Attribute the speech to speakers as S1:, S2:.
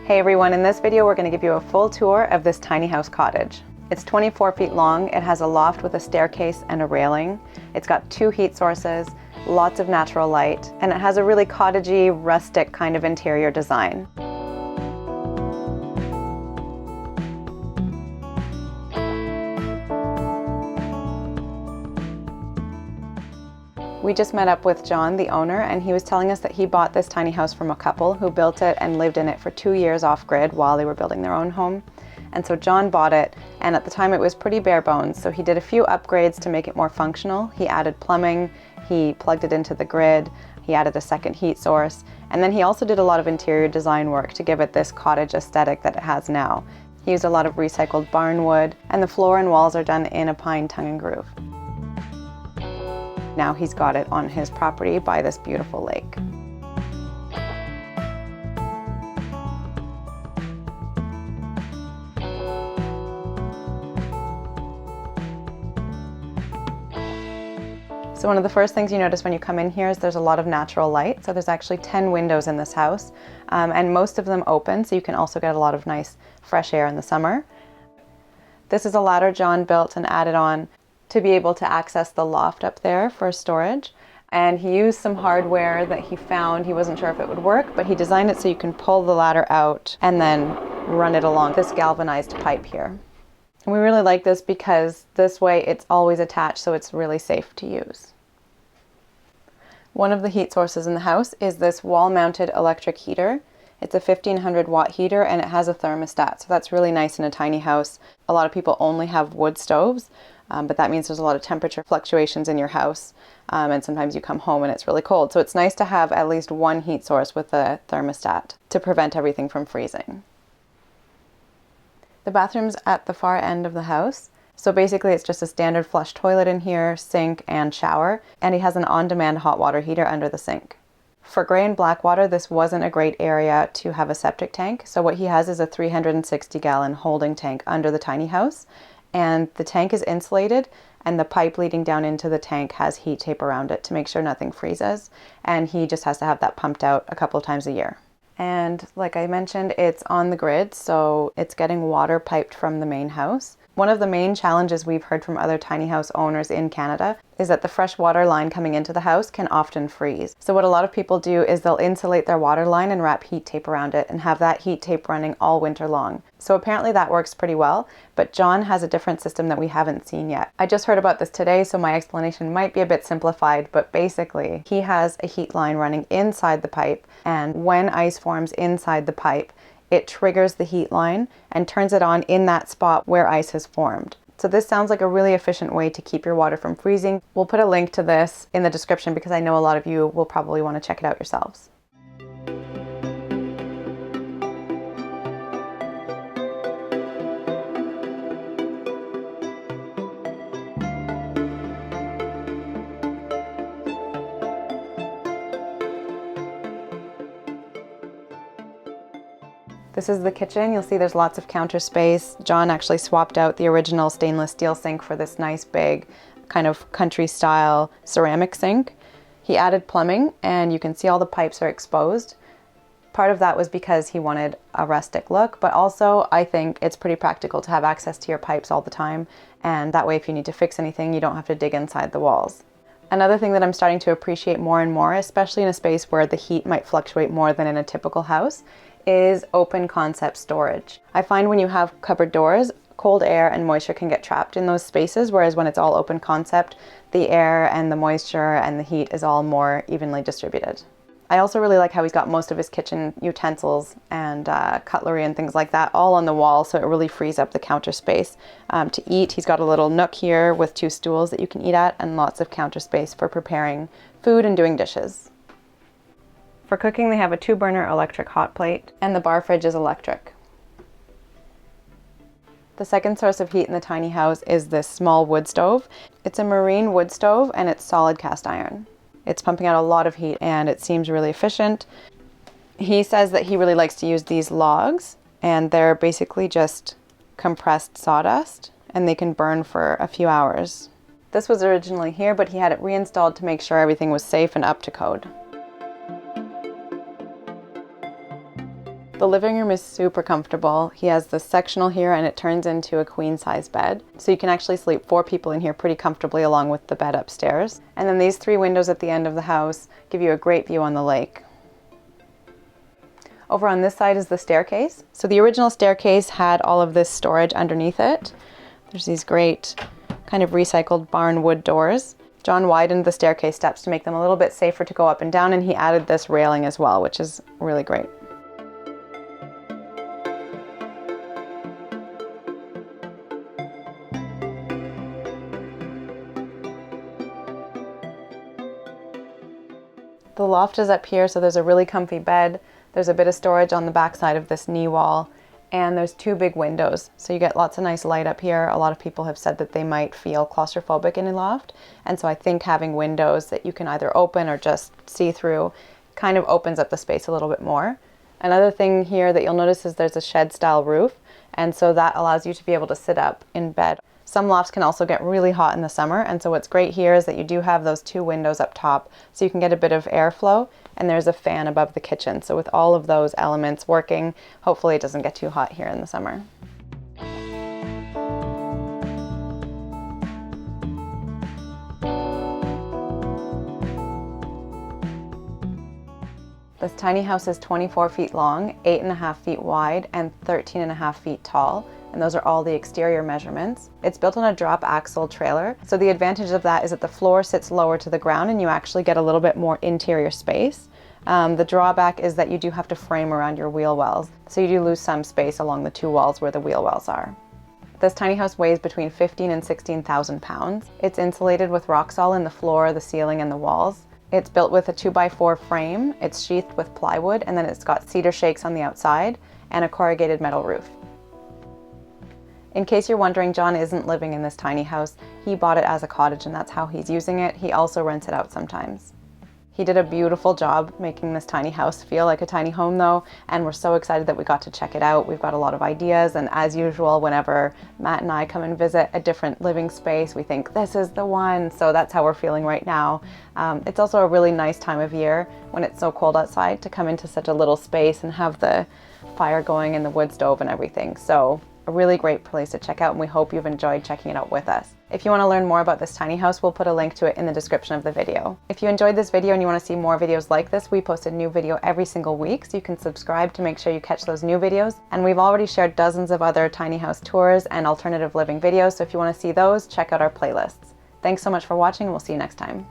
S1: Hey everyone, in this video we're going to give you a full tour of this tiny house cottage. It's 24 feet long, it has a loft with a staircase and a railing. It's got 2 heat sources, lots of natural light, and it has a really cottagey, rustic kind of interior design. We just met up with John, the owner, and he was telling us that he bought this tiny house from a couple who built it and lived in it for 2 years off-grid while they were building their own home. And so John bought it, and at the time it was pretty bare bones, so he did a few upgrades to make it more functional. He added plumbing, he plugged it into the grid, he added a second heat source, and then he also did a lot of interior design work to give it this cottage aesthetic that it has now. He used a lot of recycled barn wood, and the floor and walls are done in a pine tongue and groove. Now he's got it on his property by this beautiful lake. So one of the first things you notice when you come in here is there's a lot of natural light. So there's actually 10 windows in this house, and most of them open, so you can also get a lot of nice fresh air in the summer. This is a ladder John built and added on to be able to access the loft up there for storage. And he used some hardware that he found. He wasn't sure if it would work, but he designed it so you can pull the ladder out and then run it along this galvanized pipe here. And we really like this because this way it's always attached, so it's really safe to use. One of the heat sources in the house is this wall-mounted electric heater. It's a 1500 watt heater and it has a thermostat, so that's really nice in a tiny house. A lot of people only have wood stoves, but that means there's a lot of temperature fluctuations in your house, and sometimes you come home and it's really cold. So it's nice to have at least one heat source with a thermostat to prevent everything from freezing. The bathroom's at the far end of the house. So basically it's just a standard flush toilet in here, sink and shower, and he has an on-demand hot water heater under the sink. For gray and black water, this wasn't a great area to have a septic tank. So what he has is a 360 gallon holding tank under the tiny house. And the tank is insulated and the pipe leading down into the tank has heat tape around it to make sure nothing freezes. And he just has to have that pumped out a couple of times a year. And like I mentioned, it's on the grid, so it's getting water piped from the main house. One of the main challenges we've heard from other tiny house owners in Canada is that the fresh water line coming into the house can often freeze. So what a lot of people do is they'll insulate their water line and wrap heat tape around it and have that heat tape running all winter long. So apparently that works pretty well, but John has a different system that we haven't seen yet. I just heard about this today, so my explanation might be a bit simplified, but basically he has a heat line running inside the pipe, and when ice forms inside the pipe, it triggers the heat line and turns it on in that spot where ice has formed. So this sounds like a really efficient way to keep your water from freezing. We'll put a link to this in the description because I know a lot of you will probably want to check it out yourselves. This is the kitchen. You'll see there's lots of counter space. John actually swapped out the original stainless steel sink for this nice big kind of country style ceramic sink. He added plumbing and you can see all the pipes are exposed. Part of that was because he wanted a rustic look, but also I think it's pretty practical to have access to your pipes all the time, and that way if you need to fix anything you don't have to dig inside the walls. Another thing that I'm starting to appreciate more and more, especially in a space where the heat might fluctuate more than in a typical house, is open concept storage. I find when you have cupboard doors, cold air and moisture can get trapped in those spaces, whereas when it's all open concept, the air and the moisture and the heat is all more evenly distributed. I also really like how he's got most of his kitchen utensils and cutlery and things like that all on the wall, so it really frees up the counter space. To eat, he's got a little nook here with 2 stools that you can eat at and lots of counter space for preparing food and doing dishes. For cooking, they have a 2-burner electric hot plate, and the bar fridge is electric. The second source of heat in the tiny house is this small wood stove. It's a marine wood stove, and it's solid cast iron. It's pumping out a lot of heat, and it seems really efficient. He says that he really likes to use these logs, and they're basically just compressed sawdust, and they can burn for a few hours. This was originally here, but he had it reinstalled to make sure everything was safe and up to code. The living room is super comfortable. He has this sectional here and it turns into a queen size bed. So you can actually sleep 4 people in here pretty comfortably along with the bed upstairs. And then these 3 windows at the end of the house give you a great view on the lake. Over on this side is the staircase. So the original staircase had all of this storage underneath it. There's these great kind of recycled barn wood doors. John widened the staircase steps to make them a little bit safer to go up and down, and he added this railing as well, which is really great. The loft is up here, so there's a really comfy bed. There's a bit of storage on the back side of this knee wall, and there's 2 big windows. So you get lots of nice light up here. A lot of people have said that they might feel claustrophobic in a loft. And so I think having windows that you can either open or just see through kind of opens up the space a little bit more. Another thing here that you'll notice is there's a shed style roof. And so that allows you to be able to sit up in bed. Some lofts can also get really hot in the summer, and so what's great here is that you do have those 2 windows up top, so you can get a bit of airflow, and there's a fan above the kitchen. So with all of those elements working, hopefully it doesn't get too hot here in the summer. This tiny house is 24 feet long, 8.5 feet wide, and 13.5 feet tall. And those are all the exterior measurements. It's built on a drop axle trailer. So the advantage of that is that the floor sits lower to the ground and you actually get a little bit more interior space. The drawback is that you do have to frame around your wheel wells. So you do lose some space along the 2 walls where the wheel wells are. This tiny house weighs between 15 and 16,000 pounds. It's insulated with Roxul in the floor, the ceiling, and the walls. It's built with a 2x4 frame. It's sheathed with plywood, and then it's got cedar shakes on the outside and a corrugated metal roof. In case you're wondering, John isn't living in this tiny house. He bought it as a cottage and that's how he's using it. He also rents it out sometimes. He did a beautiful job making this tiny house feel like a tiny home though, and we're so excited that we got to check it out. We've got a lot of ideas, and as usual, whenever Matt and I come and visit a different living space, we think this is the one. So that's how we're feeling right now. It's also a really nice time of year when it's so cold outside to come into such a little space and have the fire going and the wood stove and everything. So a really great place to check out, and we hope you've enjoyed checking it out with us. If you want to learn more about this tiny house, we'll put a link to it in the description of the video. If you enjoyed this video and you want to see more videos like this, we post a new video every single week, so you can subscribe to make sure you catch those new videos. And we've already shared dozens of other tiny house tours and alternative living videos, so if you want to see those, check out our playlists. Thanks so much for watching, and we'll see you next time.